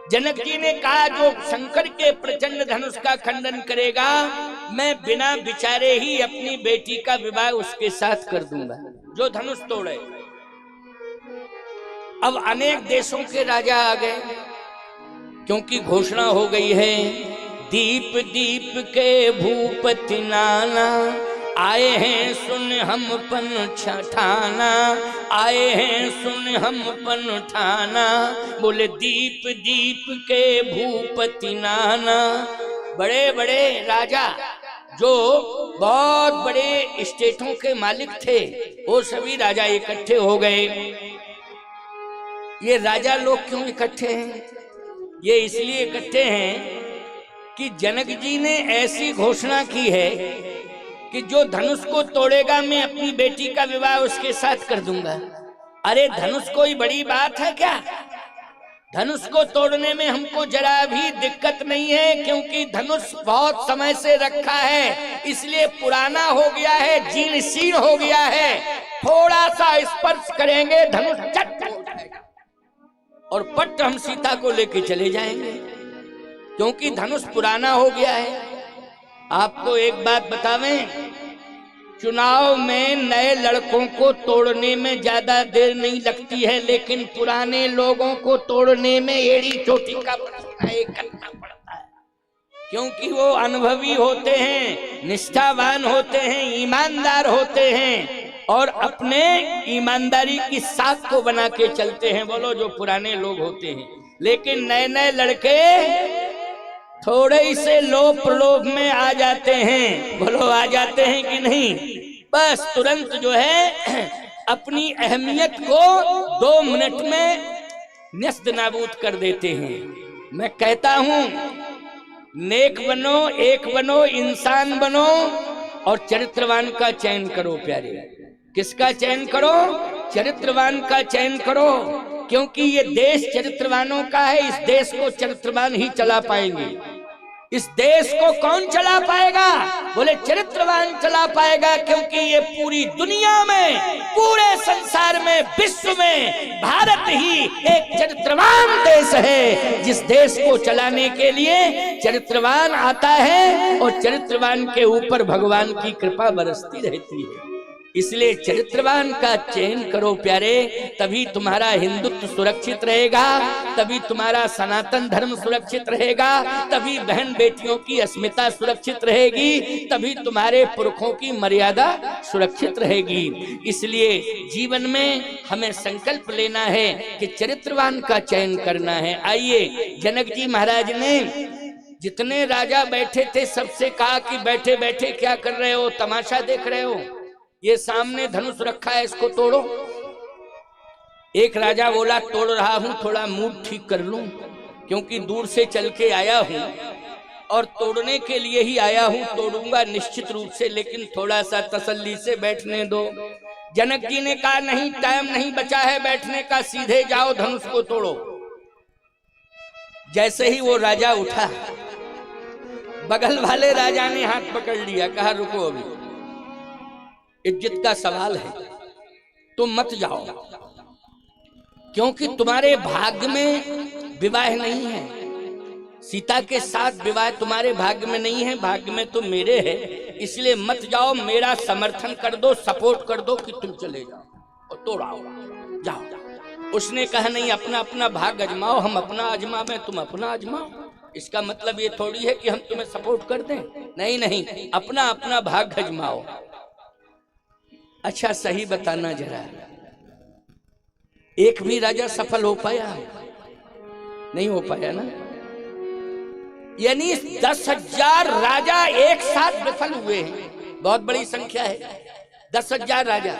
जनक जी ने कहा जो शंकर के प्रचंड धनुष का खंडन करेगा मैं बिना विचारे ही अपनी बेटी का विवाह उसके साथ कर दूंगा, जो धनुष तोड़े। अब अनेक देशों के राजा आ गए, क्योंकि घोषणा हो गई है दीप दीप के भूपति नाना, आए हैं सुन हम पन ठाना, आए हैं सुन हम पन ठाना। बोले दीप दीप के भूपति नाना। बड़े बड़े राजा जो बहुत बड़े स्टेटों के मालिक थे वो सभी राजा इकट्ठे हो गए। ये राजा लोग क्यों इकट्ठे हैं? ये इसलिए इकट्ठे हैं कि जनक जी ने ऐसी घोषणा की है कि जो धनुष को तोड़ेगा मैं अपनी बेटी का विवाह उसके साथ कर दूंगा। अरे धनुष कोई बड़ी बात है क्या? धनुष को तोड़ने में हमको जरा भी दिक्कत नहीं है, क्योंकि धनुष बहुत समय से रखा है, इसलिए पुराना हो गया है, जीर्ण शीर्ण हो गया है। थोड़ा सा स्पर्श करेंगे धनुष चट हो जाएगा और पट हम सीता को लेके चले जाएंगे, क्योंकि धनुष पुराना हो गया है। आपको एक बात बतावें, चुनाव में नए लड़कों को तोड़ने में ज्यादा देर नहीं लगती है, लेकिन पुराने लोगों को तोड़ने में एड़ी चोटी का प्रश्न करना पड़ता है, क्योंकि वो अनुभवी होते हैं, निष्ठावान होते हैं, ईमानदार होते हैं और अपने ईमानदारी की साख को बना के चलते हैं। बोलो जो पुराने लोग होते हैं। लेकिन नए नए लड़के थोड़े ही से लोभ प्रलोभ में आ जाते हैं। बोलो आ जाते हैं कि नहीं? बस तुरंत जो है अपनी अहमियत को 2 मिनट में नस्त नाबूद कर देते हैं। मैं कहता हूं नेक बनो, एक बनो, इंसान बनो और चरित्रवान का चयन करो प्यारे। किसका चयन करो? चरित्रवान का चयन करो, क्योंकि ये देश चरित्रवानों का है। इस देश को चरित्रवान ही चला पाएंगे। इस देश को कौन चला पाएगा? बोले चरित्रवान चला पाएगा, क्योंकि ये पूरी दुनिया में, पूरे संसार में, विश्व में भारत ही एक चरित्रवान देश है, जिस देश को चलाने के लिए चरित्रवान आता है और चरित्रवान के ऊपर भगवान की कृपा बरसती रहती है। इसलिए चरित्रवान का चयन करो प्यारे, तभी तुम्हारा हिंदुत्व सुरक्षित रहेगा, तभी तुम्हारा सनातन धर्म सुरक्षित रहेगा, तभी बहन बेटियों की अस्मिता सुरक्षित रहेगी, तभी तुम्हारे पुरखों की मर्यादा सुरक्षित रहेगी। इसलिए जीवन में हमें संकल्प लेना है कि चरित्रवान का चयन करना है। आइए, जनक जी महाराज ने जितने राजा बैठे थे सबसे कहा कि बैठे बैठे क्या कर रहे हो, तमाशा देख रहे हो? ये सामने धनुष रखा है, इसको तोड़ो। एक राजा बोला तोड़ रहा हूं, थोड़ा मूड ठीक कर लूं, क्योंकि दूर से चल के आया हूं और तोड़ने के लिए ही आया हूं। तोड़ूंगा निश्चित रूप से, लेकिन थोड़ा सा तसल्ली से बैठने दो। जनक जी ने कहा नहीं, टाइम नहीं बचा है बैठने का, सीधे जाओ धनुष को तोड़ो। जैसे ही वो राजा उठा, बगल वाले राजा ने हाथ पकड़ लिया, कहा रुको, अभी इज्जत का सवाल है, तुम मत जाओ, क्योंकि तुम्हारे भाग्य में विवाह नहीं है। सीता के साथ विवाह तुम्हारे भाग्य में नहीं है, भाग्य में तो मेरे है, इसलिए मत जाओ। मेरा समर्थन कर दो, सपोर्ट कर दो कि तुम चले जाओ और तोड़ाओ, जाओ। उसने कहा नहीं, अपना अपना भाग अजमाओ, हम अपना अजमावे, तुम अपना अजमाओ। इसका मतलब ये थोड़ी है कि हम तुम्हें सपोर्ट कर दें। नहीं नहीं, अपना अपना भाग अजमाओ। अच्छा सही बताना जरा, एक भी राजा सफल हो पाया? नहीं हो पाया ना। यानी 10,000 राजा एक साथ विफल हुए हैं। बहुत बड़ी संख्या है 10,000 राजा।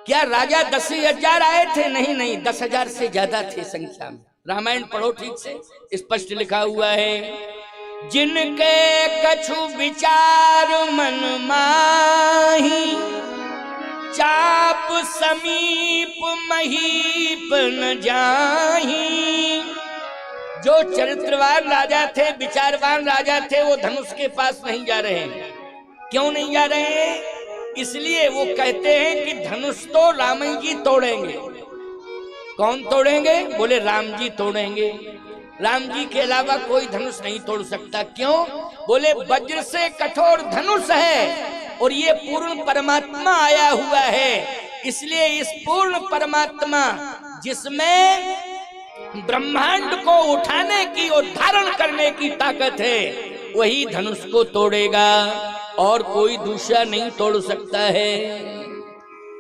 क्या राजा 10,000 आए थे? नहीं नहीं, 10,000 से ज्यादा थे संख्या में। रामायण पढ़ो ठीक से, स्पष्ट लिखा हुआ है, जिनके कछु विचार मन माही, चाप समीप महीप न जाही। जो चरित्रवान राजा थे, विचारवान राजा थे, वो धनुष के पास नहीं जा रहे हैं। क्यों नहीं जा रहे हैं? इसलिए वो कहते हैं कि धनुष तो राम जी तोड़ेंगे। कौन तोड़ेंगे? बोले राम जी तोड़ेंगे। राम जी के अलावा कोई धनुष नहीं तोड़ सकता। क्यों? बोले वज्र से कठोर धनुष है और ये पूर्ण परमात्मा आया हुआ है, इसलिए इस पूर्ण परमात्मा जिसमें ब्रह्मांड को उठाने की और धारण करने की ताकत है, वही धनुष को तोड़ेगा और कोई दूसरा नहीं तोड़ सकता है।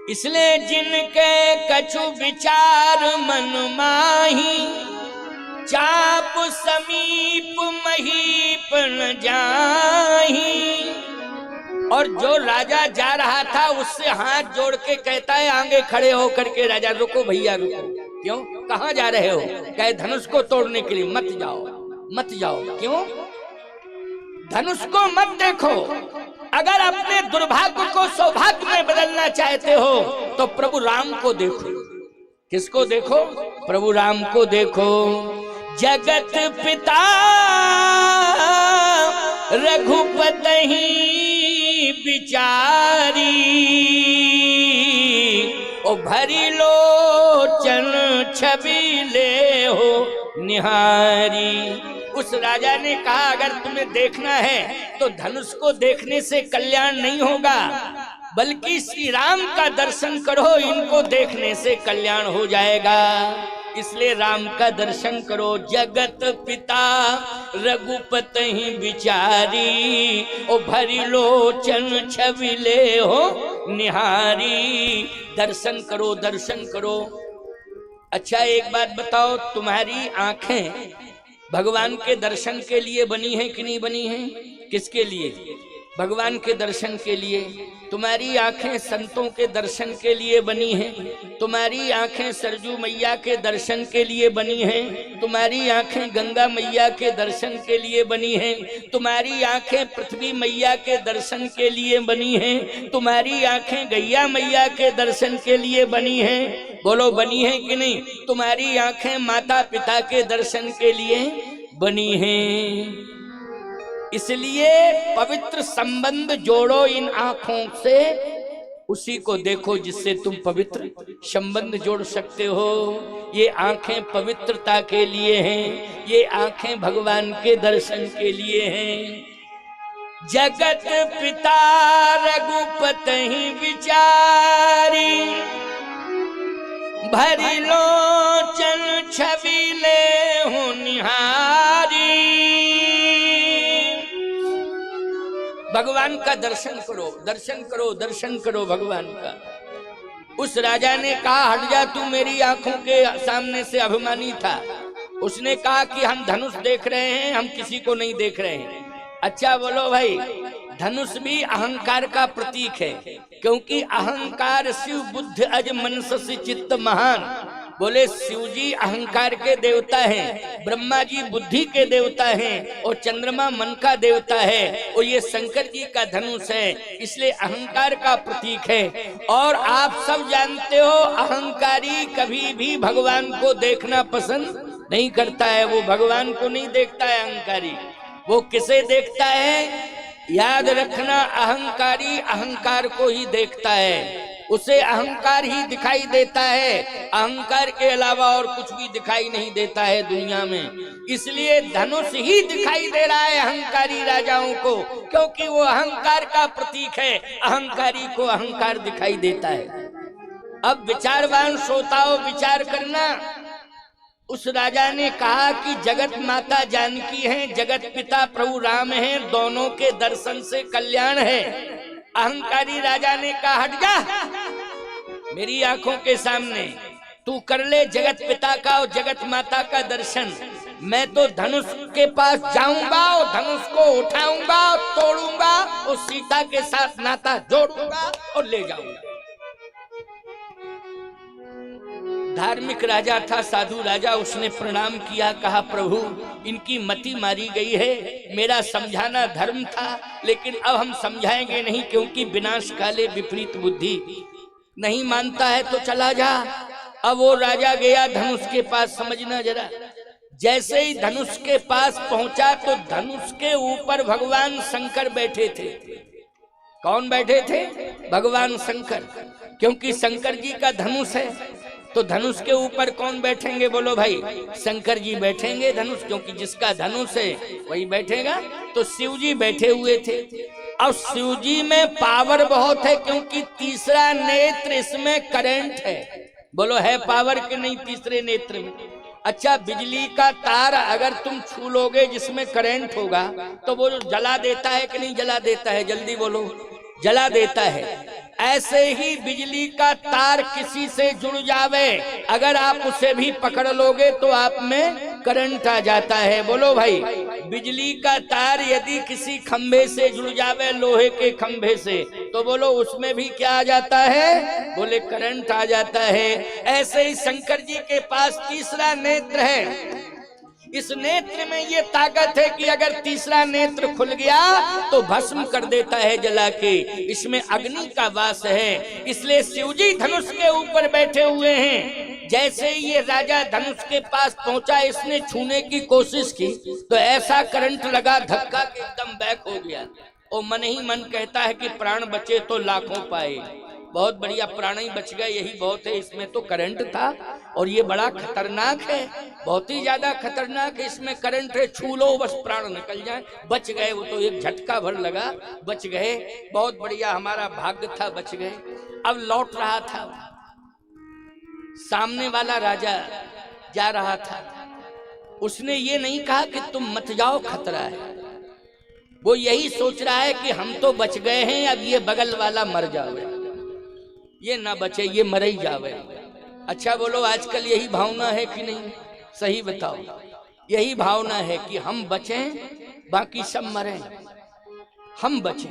इसलिए जिनके कछु विचार मन माही, चाप समीप महीप न जाही। और जो राजा जा रहा था उससे हाथ जोड़ के कहता है, आगे खड़े होकर के राजा, रुको भैया रुको। क्यों? कहाँ जा रहे हो? कहे धनुष को तोड़ने के लिए। मत जाओ मत जाओ। क्यों? धनुष को मत देखो। अगर अपने दुर्भाग्य को सौभाग्य में बदलना चाहते हो तो प्रभु राम को देखो। किसको देखो? प्रभु राम को देखो। जगत पिता रघुपति बिचारी, ओ भरी लोचन छवि ले हो निहारी। उस राजा ने कहा, अगर तुम्हें देखना है तो धनुष को देखने से कल्याण नहीं होगा, बल्कि श्री राम का दर्शन करो, इनको देखने से कल्याण हो जाएगा। इसलिए राम का दर्शन करो। जगत पिता रघुपति बिचारी, ओ भरी लोचन छवि ले हो निहारी। दर्शन करो दर्शन करो। अच्छा एक बात बताओ, तुम्हारी आंखें भगवान के दर्शन के लिए बनी है कि नहीं बनी है? किसके लिए? भगवान के दर्शन के लिए। तुम्हारी आंखें संतों के दर्शन के लिए बनी हैं। तुम्हारी आंखें सरजू मैया के दर्शन के लिए बनी हैं। तुम्हारी आंखें गंगा मैया के दर्शन के लिए बनी हैं। तुम्हारी आंखें पृथ्वी मैया के दर्शन के लिए बनी हैं। तुम्हारी आंखें गैया मैया के दर्शन के लिए बनी हैं। बोलो बनी है कि नहीं? तुम्हारी आंखें माता पिता के दर्शन के लिए बनी हैं। इसलिए पवित्र संबंध जोड़ो इन आंखों से, उसी को देखो जिससे तुम पवित्र संबंध जोड़ सकते हो। ये आंखें पवित्रता के लिए हैं, ये आंखें भगवान के दर्शन के लिए हैं। जगत पिता रघुपति विचारी, भरी लोचन छवि ले हो निहारी। भगवान का दर्शन करो दर्शन करो दर्शन करो भगवान का। उस राजा ने कहा, हट जा, तू मेरी आंखों के सामने से अभिमानी था। उसने कहा कि हम धनुष देख रहे हैं, हम किसी को नहीं देख रहे हैं। अच्छा बोलो भाई, धनुष भी अहंकार का प्रतीक है, क्योंकि अहंकार शिव बुद्ध अज मनस चित्त महान। बोले शिव जी अहंकार के देवता हैं, ब्रह्मा जी बुद्धि के देवता हैं और चंद्रमा मन का देवता है, और ये शंकर जी का धनुष है, इसलिए अहंकार का प्रतीक है। और आप सब जानते हो, अहंकारी कभी भी भगवान को देखना पसंद नहीं करता है। वो भगवान को नहीं देखता है अहंकारी, वो किसे देखता है? याद रखना, अहंकारी अहंकार को ही देखता है, उसे अहंकार ही दिखाई देता है। अहंकार के अलावा और कुछ भी दिखाई नहीं देता है दुनिया में। इसलिए धनुष ही दिखाई दे रहा है अहंकारी राजाओं को, क्योंकि वो अहंकार का प्रतीक है। अहंकारी को अहंकार दिखाई देता है। अब विचारवान श्रोताओं विचार करना। उस राजा ने कहा कि जगत माता जानकी है, जगत पिता प्रभु राम है, दोनों के दर्शन से कल्याण है। अहंकारी राजा ने कहा, हट जा मेरी आंखों के सामने, तू कर ले जगत पिता का और जगत माता का दर्शन। मैं तो धनुष के पास जाऊंगा और धनुष को उठाऊंगा, तोड़ूंगा और सीता के साथ नाता जोड़ूंगा और ले जाऊंगा। धार्मिक राजा था, साधु राजा, उसने प्रणाम किया, कहा प्रभु इनकी मति मारी गई है, मेरा समझाना धर्म था, लेकिन अब हम समझाएंगे नहीं, क्योंकि विनाश काले विपरीत बुद्धि। नहीं मानता है तो चला जा। अब वो राजा गया धनुष के पास। समझना जरा, जैसे ही धनुष के पास पहुंचा तो धनुष के ऊपर भगवान शंकर बैठे थे। कौन बैठे थे? भगवान शंकर, क्योंकि शंकर जी का धनुष है। तो धनुष के ऊपर कौन बैठेंगे बोलो भाई? शंकर जी बैठेंगे धनुष, क्योंकि जिसका धनुष है वही बैठेगा। तो शिव जी बैठे हुए थे। अब शिव जी में पावर बहुत है, क्योंकि तीसरा नेत्र इसमें करंट है। बोलो है पावर कि नहीं तीसरे नेत्र में? अच्छा, बिजली का तार अगर तुम छू लोगे जिसमें करंट होगा तो वो जला देता है कि नहीं जला देता है? जल्दी बोलो, जला देता है। ऐसे ही बिजली का तार किसी से जुड़ जावे, अगर आप उसे भी पकड़ लोगे तो आप में करंट आ जाता है। बोलो भाई, बिजली का तार यदि किसी खंभे से जुड़ जावे, लोहे के खंभे से, तो बोलो उसमें भी क्या आ जाता है? बोले करंट आ जाता है। ऐसे ही शंकर जी के पास तीसरा नेत्र है। इस नेत्र में ये ताकत है कि अगर तीसरा नेत्र खुल गया तो भस्म कर देता है जला के। इसमें अग्नि का वास है, इसलिए शिवजी धनुष के ऊपर बैठे हुए हैं। जैसे ही ये राजा धनुष के पास पहुंचा, इसने छूने की कोशिश की तो ऐसा करंट लगा, धक्का के एकदम बैक हो गया। और मन ही मन कहता है कि प्राण बचे तो लाखों पाए। बहुत बढ़िया, प्राण ही बच गए, यही बहुत है। इसमें तो करंट था और ये बड़ा खतरनाक है, बहुत ही ज्यादा खतरनाक है। इसमें करंट है, छू लो बस प्राण निकल जाए। बच गए, वो तो एक झटका भर लगा, बच गए। बहुत बढ़िया, हमारा भाग्य था, बच गए। अब लौट रहा था, सामने वाला राजा जा रहा था। उसने ये नहीं कहा कि तुम मत जाओ, खतरा है। वो यही सोच रहा है कि हम तो बच गए हैं, अब ये बगल वाला मर जावे, ये ना बचे, ये मर ही जावे। अच्छा बोलो, आजकल यही भावना है कि नहीं? सही बताओ, यही भावना है कि हम बचें, बाकी सब मरें। हम बचें,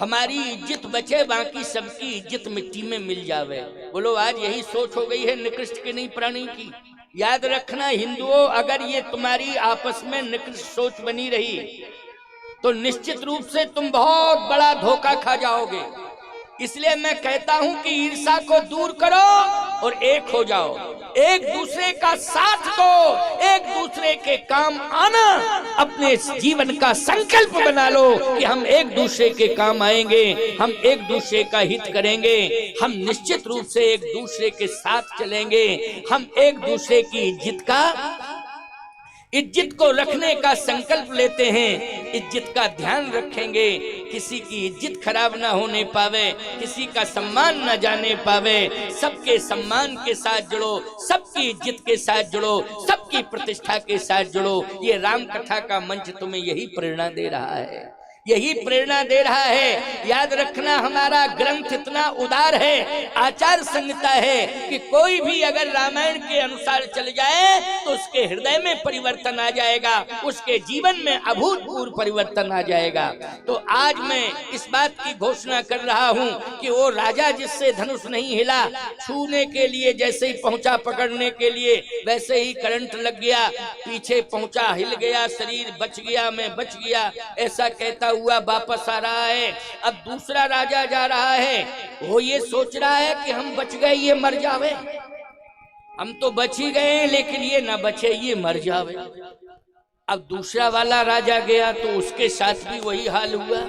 हमारी इज्जत बचे, बाकी सबकी इज्जत मिट्टी में मिल जावे। बोलो, आज यही सोच हो गई है निकृष्ट की नहीं प्राणी की। याद रखना हिंदुओं, अगर ये तुम्हारी आपस में निकृष्ट सोच बनी रही तो निश्चित रूप से तुम बहुत बड़ा धोखा खा जाओगे। इसलिए मैं कहता हूं कि ईर्ष्या को दूर करो और एक हो जाओ, एक दूसरे का साथ दो, एक दूसरे के काम आना। अपने जीवन का संकल्प बना लो कि हम एक दूसरे के काम आएंगे, हम एक दूसरे का हित करेंगे, हम निश्चित रूप से एक दूसरे के साथ चलेंगे, हम एक दूसरे की इज्जत को रखने का संकल्प लेते हैं, इज्जत का ध्यान रखेंगे, किसी की इज्जत खराब ना होने पावे, किसी का सम्मान ना जाने पावे। सबके सम्मान के साथ जुड़ो, सबकी इज्जत के साथ जुड़ो, सबकी प्रतिष्ठा के साथ जुड़ो। ये राम कथा का मंच तुम्हें यही प्रेरणा दे रहा है, यही प्रेरणा दे रहा है। याद रखना, हमारा ग्रंथ इतना उदार है, आचार संहिता है कि कोई भी अगर रामायण के अनुसार चल जाए तो उसके हृदय में परिवर्तन आ जाएगा, उसके जीवन में अभूतपूर्व परिवर्तन आ जाएगा। तो आज मैं इस बात की घोषणा कर रहा हूं कि वो राजा जिससे धनुष नहीं हिला, छूने के लिए जैसे ही पहुंचा पकड़ने के लिए, वैसे ही करंट लग गया, पीछे पहुंचा, हिल गया शरीर, बच गया, मैं बच गया, ऐसा कहता हुआ वापस आ रहा है। अब दूसरा राजा जा रहा है, वो ये सोच रहा है कि हम बच गए, ये मर जावे। हम तो बच ही गए, लेकिन ये ना बचे, ये मर जावे। अब दूसरा वाला राजा गया तो उसके साथ भी वही हाल हुआ,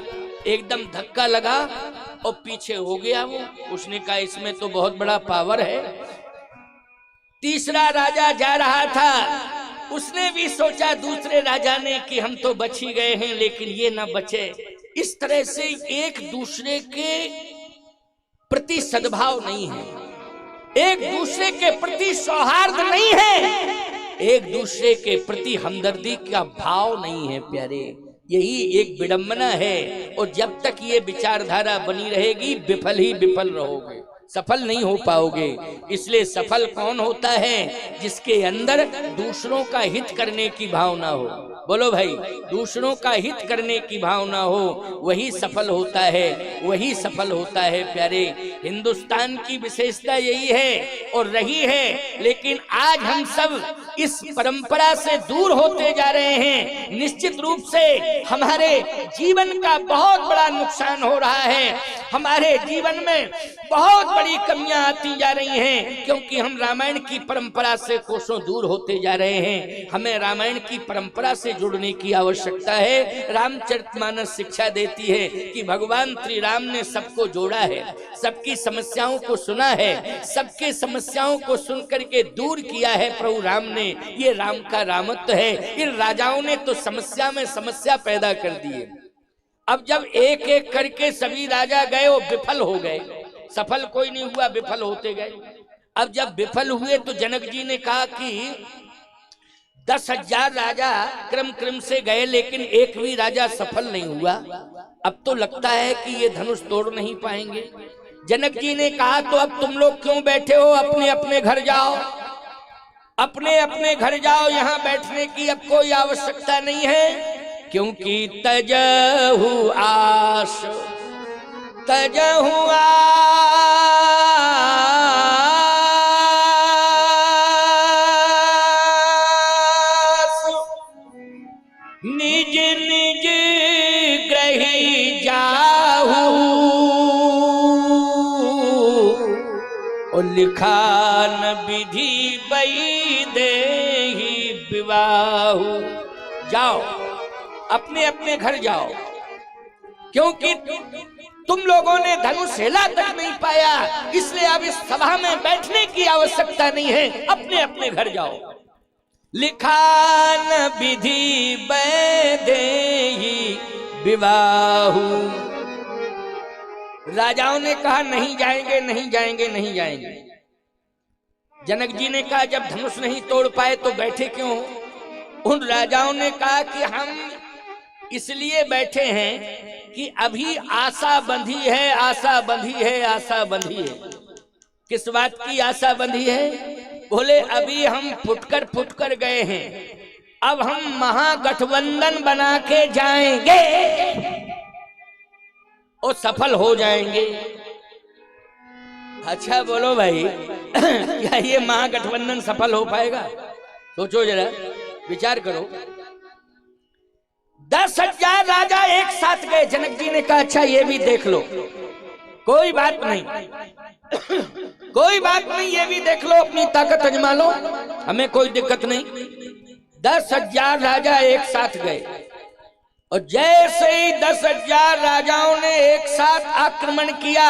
एकदम धक्का लगा और पीछे हो गया वो। उसने कहा इसमें तो बहुत बड़ा पावर है। तीसरा राजा जा रहा था, उसने भी सोचा दूसरे राजा ने कि हम तो बच ही गए हैं, लेकिन ये ना बचे। इस तरह से एक दूसरे के प्रति सद्भाव नहीं है, एक दूसरे के प्रति सौहार्द नहीं है, एक दूसरे के प्रति हमदर्दी का भाव नहीं है प्यारे। यही एक विडंबना है, और जब तक ये विचारधारा बनी रहेगी विफल ही विफल रहोगे, सफल नहीं हो पाओगे। इसलिए सफल कौन होता है? जिसके अंदर दूसरों का हित करने की भावना हो। बोलो भाई, दूसरों का हित करने की भावना हो, वही सफल होता है, वही सफल होता है प्यारे। हिंदुस्तान की विशेषता यही है और रही है, लेकिन आज हम सब इस परंपरा से दूर होते जा रहे हैं। निश्चित रूप से हमारे जीवन का बहुत बड़ा नुकसान हो रहा है, हमारे जीवन में बहुत बड़ी कमियां आती जा रही हैं, क्योंकि हम रामायण की परंपरा से कोसों दूर होते जा रहे हैं। हमें रामायण की परंपरा से जुड़ने की आवश्यकता है। रामचरितमानस शिक्षा देती है कि भगवान श्री राम ने सबको जोड़ा है, सबकी समस्याओं को सुना है, सबके समस्याओं को सुन करके दूर किया है प्रभु राम ने। ये राम का रामत्व है। इन राजाओं ने तो समस्या में समस्या पैदा कर दी है। अब जब एक एक करके सभी राजा गए, वो विफल हो गए, सफल कोई नहीं हुआ, विफल होते गए। अब जब विफल हुए तो जनक जी ने कहा कि 10,000 राजा क्रम क्रम से गए, लेकिन एक भी राजा सफल नहीं हुआ। अब तो लगता है कि ये धनुष तोड़ नहीं पाएंगे। जनक जी ने कहा तो अब तुम लोग क्यों बैठे हो, अपने अपने घर जाओ, अपने अपने घर जाओ, यहाँ बैठने की अब कोई आवश्यकता नहीं है। क्योंकि तजहु आस, तजहु आस, निज निज ग्रही जाहू, और लिखा न विधि बई देहि विवाहु। जाओ, अपने अपने घर जाओ, क्योंकि तुम लोगों ने धनुष हिला तक नहीं पाया, इसलिए अब इस सभा में बैठने की आवश्यकता नहीं है, अपने अपने घर जाओ। लिखा न विधि देहि विवाहु। राजाओं ने कहा नहीं जाएंगे, नहीं जाएंगे, नहीं जाएंगे। जनक जी ने कहा जब धनुष नहीं तोड़ पाए तो बैठे क्यों? उन राजाओं ने कहा कि हम इसलिए बैठे हैं कि अभी आशा बंधी है, आशा बंधी है, आशा बंधी है। किस बात की आशा बंधी है? बोले अभी हम फुटकर गए हैं, अब हम महागठबंधन बना के जाएंगे और सफल हो जाएंगे। अच्छा बोलो भाई, क्या ये महागठबंधन सफल हो पाएगा? सोचो जरा, विचार करो। 10,000 राजा एक साथ गए। जनक जी ने कहा अच्छा ये भी देख लो, कोई बात नहीं, कोई बात नहीं, ये भी देख लो, अपनी ताकत आजमा लो, हमें कोई दिक्कत नहीं। 10,000 राजा एक साथ गए, और जैसे ही 10,000 राजाओं ने एक साथ आक्रमण किया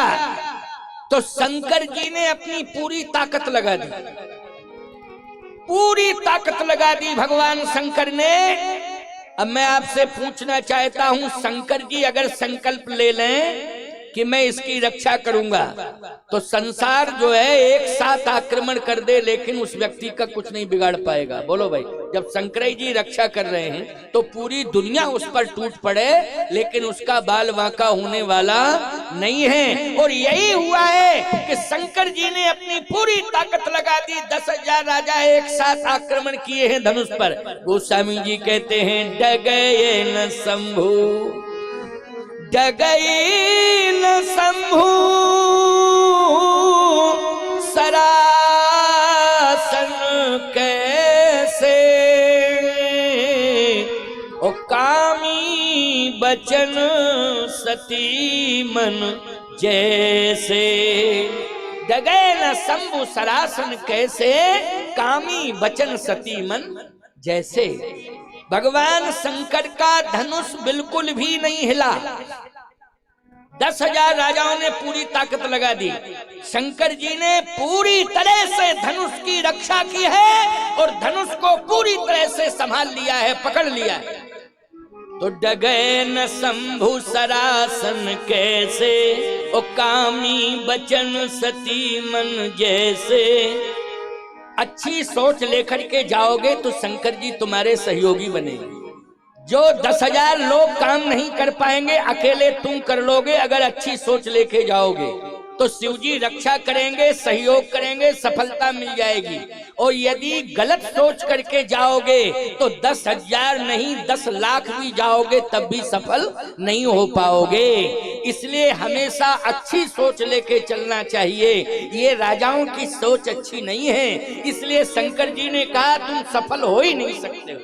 तो शंकर जी ने अपनी पूरी ताकत लगा दी, पूरी ताकत लगा दी भगवान शंकर ने। अब मैं आपसे पूछना चाहता हूं, शंकर जी अगर संकल्प ले लें कि मैं इसकी रक्षा करूंगा, तो संसार जो है एक साथ आक्रमण कर दे, लेकिन उस व्यक्ति का कुछ नहीं बिगाड़ पाएगा। बोलो भाई, जब शंकर जी रक्षा कर रहे हैं तो पूरी दुनिया उस पर टूट पड़े, लेकिन उसका बाल बांका होने वाला नहीं है। और यही हुआ है कि शंकर जी ने अपनी पूरी ताकत लगा दी। 10,000 राजा एक साथ आक्रमण किए हैं धनुष पर। गोस्वामी जी कहते हैं डगये न शंभु, डगये न शंभु सरासन कैसे, ओ कामी बचन सती मन जैसे। डगये न शंभु सरासन कैसे, कामी बचन सती मन जैसे। भगवान शंकर का धनुष बिल्कुल भी नहीं हिला। 10,000 राजाओं ने पूरी ताकत लगा दी, शंकर जी ने पूरी तरह से धनुष की रक्षा की है और धनुष को पूरी तरह से संभाल लिया है, पकड़ लिया है। तो डगये न शंभु सरासन कैसे, ओ कामी बचन सती मन जैसे। अच्छी सोच लेकर के जाओगे तो शंकर जी तुम्हारे सहयोगी बनेंगे। जो 10,000 लोग काम नहीं कर पाएंगे, अकेले तुम कर लोगे। अगर अच्छी सोच लेके जाओगे तो शिव जी रक्षा करेंगे, सहयोग करेंगे, सफलता मिल जाएगी। और यदि गलत सोच करके जाओगे तो 10,000 नहीं 10 लाख भी जाओगे तब भी सफल नहीं हो पाओगे। इसलिए हमेशा अच्छी सोच लेके चलना चाहिए। ये राजाओं की सोच अच्छी नहीं है, इसलिए शंकर जी ने कहा तुम सफल हो ही नहीं सकते हो,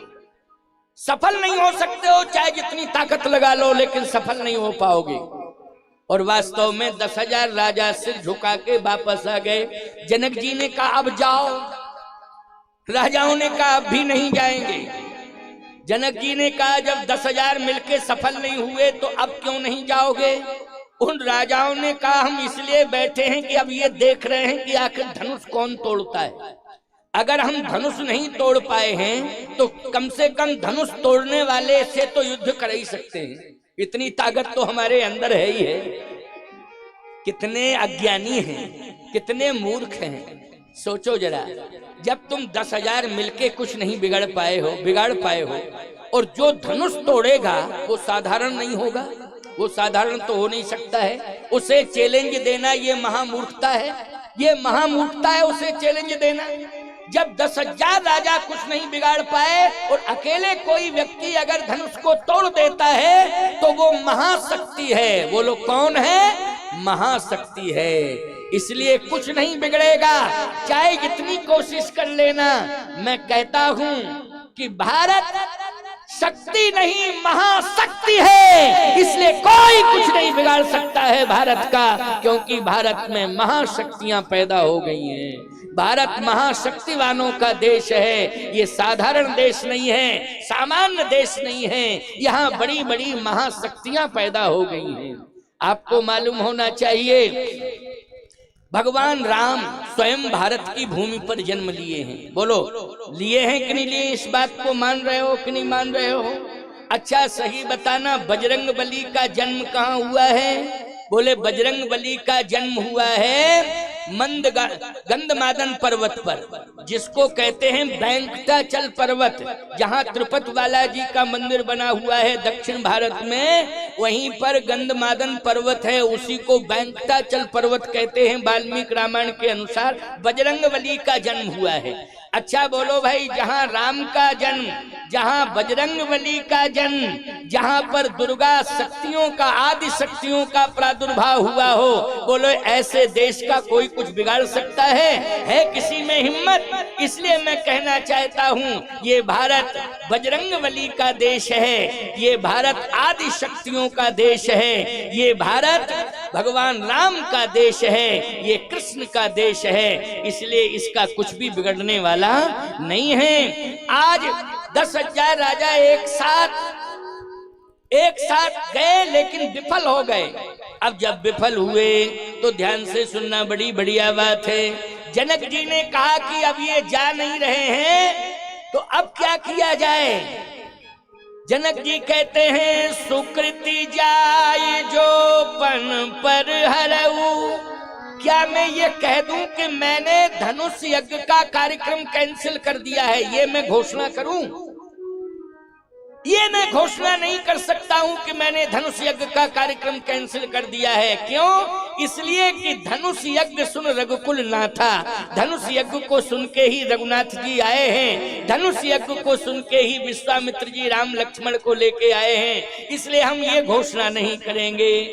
सफल नहीं हो सकते हो, चाहे जितनी ताकत लगा लो, लेकिन सफल नहीं हो पाओगे। और वास्तव में 10,000 राजा सिर झुका के वापस आ गए। जनक जी ने कहा अब जाओ। राजाओं ने कहा अब भी नहीं जाएंगे। जनक जी ने कहा जब 10,000 मिलके सफल नहीं हुए तो अब क्यों नहीं जाओगे? उन राजाओं ने कहा हम इसलिए बैठे हैं कि अब ये देख रहे हैं कि आखिर धनुष कौन तोड़ता है। अगर हम धनुष नहीं तोड़ पाए हैं तो कम से कम धनुष तोड़ने वाले से तो युद्ध कर ही सकते हैं। इतनी ताकत तो हमारे अंदर है ही है। कितने अज्ञानी हैं, कितने मूर्ख हैं। सोचो जरा, जब तुम 10,000 मिलके कुछ नहीं बिगाड़ पाए हो और जो धनुष तोड़ेगा वो साधारण नहीं होगा, वो साधारण तो हो नहीं सकता है। उसे चैलेंज देना ये महामूर्खता है, ये महामूर्खता है उसे चैलेंज देना। जब 10,000 राजा कुछ नहीं बिगाड़ पाए और अकेले कोई व्यक्ति अगर धनुष को तोड़ देता है तो वो महाशक्ति है। वो लोग कौन है? महाशक्ति है। इसलिए कुछ नहीं बिगड़ेगा, चाहे जितनी कोशिश कर लेना। मैं कहता हूं कि भारत शक्ति नहीं महाशक्ति है, इसलिए कोई कुछ नहीं बिगाड़ सकता है भारत का, क्योंकि भारत में महाशक्तियां पैदा हो गई हैं। भारत महाशक्तिवानों का देश है, ये साधारण देश नहीं है, सामान्य देश नहीं है। यहाँ बड़ी बड़ी महाशक्तियां पैदा हो गई हैं। आपको मालूम होना चाहिए भगवान राम स्वयं भारत की भूमि पर जन्म लिए हैं। बोलो, लिए हैं कि नहीं लिए? इस बात को मान रहे हो कि नहीं मान रहे हो? अच्छा सही बताना, बजरंगबली का जन्म कहाँ हुआ है? बोले बजरंगबली का जन्म हुआ है गंधमादन पर्वत पर, जिसको कहते हैं वेंकटाचल पर्वत। जहाँ तिरुपति बालाजी का मंदिर बना हुआ है दक्षिण भारत में, वहीं पर गंधमादन पर्वत है, उसी को वेंकटाचल पर्वत कहते हैं। वाल्मीकि रामायण के अनुसार बजरंगबली का जन्म हुआ है। अच्छा बोलो भाई, जहाँ राम का जन्म, जहाँ बजरंगबली का जन्म, जहाँ पर दुर्गा शक्तियों का, आदि शक्तियों का प्रादुर्भाव हुआ हो, बोलो ऐसे देश का कोई कुछ बिगाड़ सकता है किसी में हिम्मत? इसलिए मैं कहना चाहता हूँ ये भारत बजरंगबली का देश है, ये भारत आदि शक्तियों का देश है, ये भारत भगवान राम का देश है, ये कृष्ण का देश है। इसलिए इसका कुछ भी बिगड़ने वाला नहीं है। आज 10,000 राजा एक साथ गए लेकिन विफल हो गए। अब जब विफल हुए तो ध्यान से सुनना, बड़ी बढ़िया बात है। जनक जी ने कहा कि अब ये जा नहीं रहे हैं तो अब क्या किया जाए? जनक जी कहते हैं सुकृति जाय जो पन पर हरऊ। क्या मैं ये कह दूं कि मैंने धनुष यज्ञ का कार्यक्रम कैंसिल कर दिया है? ये मैं घोषणा करूं? ये मैं घोषणा नहीं कर सकता हूं कि मैंने धनुष यज्ञ का कार्यक्रम कैंसिल कर दिया है। क्यों? इसलिए कि धनुष यज्ञ सुन रघुकुल नाथा। धनुष यज्ञ को सुन के ही रघुनाथ जी आए हैं, धनुष यज्ञ को सुन के ही विश्वामित्र जी राम लक्ष्मण को लेके आए हैं। इसलिए हम ये घोषणा नहीं करेंगे।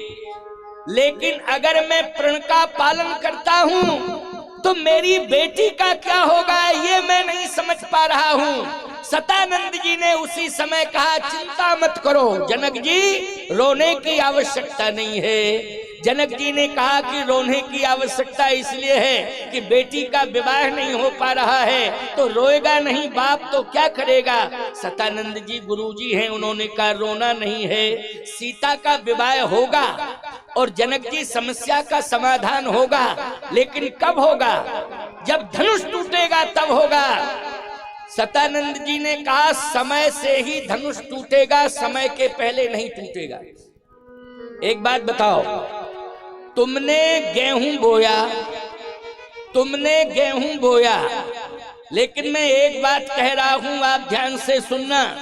लेकिन अगर मैं प्रण का पालन करता हूं तो मेरी बेटी का क्या होगा, ये मैं नहीं समझ पा रहा हूं। सतानंद जी ने उसी समय कहा चिंता मत करो जनक जी, रोने की आवश्यकता नहीं है। जनक जी ने कहा कि रोने की आवश्यकता इसलिए है कि बेटी का विवाह नहीं हो पा रहा है, तो रोएगा नहीं बाप तो क्या करेगा? सतानंद जी गुरुजी हैं, उन्होंने कहा रोना नहीं है, सीता का विवाह होगा और जनक जी समस्या का समाधान होगा। लेकिन कब होगा? जब धनुष टूटेगा तब होगा। सतानंद जी ने कहा समय से ही धनुष टूटेगा, समय के पहले नहीं टूटेगा। एक बात बताओ, तुमने गेहूं बोया, लेकिन मैं एक बात कह रहा हूं, आप ध्यान से सुनना।